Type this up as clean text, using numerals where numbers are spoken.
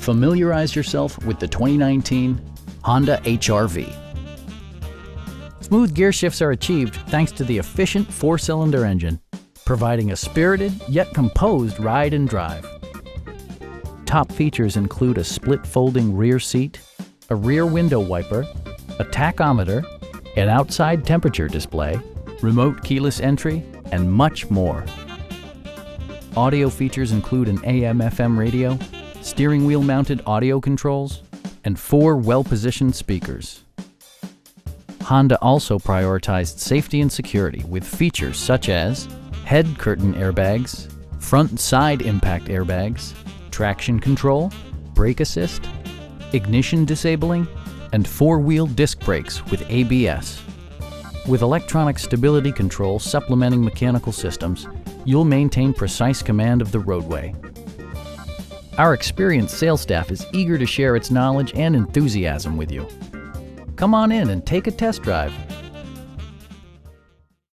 Familiarize yourself with the 2019 Honda HR-V. Smooth gear shifts are achieved thanks to the efficient 4-cylinder engine, providing a spirited yet composed ride and drive. Top features include a split folding rear seat, a rear window wiper, a tachometer, an outside temperature display, remote keyless entry, and much more. Audio features include an AM/FM radio, steering wheel mounted audio controls, and 4 well-positioned speakers. Honda also prioritized safety and security with features such as head curtain airbags, front and side impact airbags, traction control, brake assist, ignition disabling, and 4-wheel disc brakes with ABS. With electronic stability control supplementing mechanical systems, you'll maintain precise command of the roadway. Our experienced sales staff is eager to share its knowledge and enthusiasm with you. Come on in and take a test drive.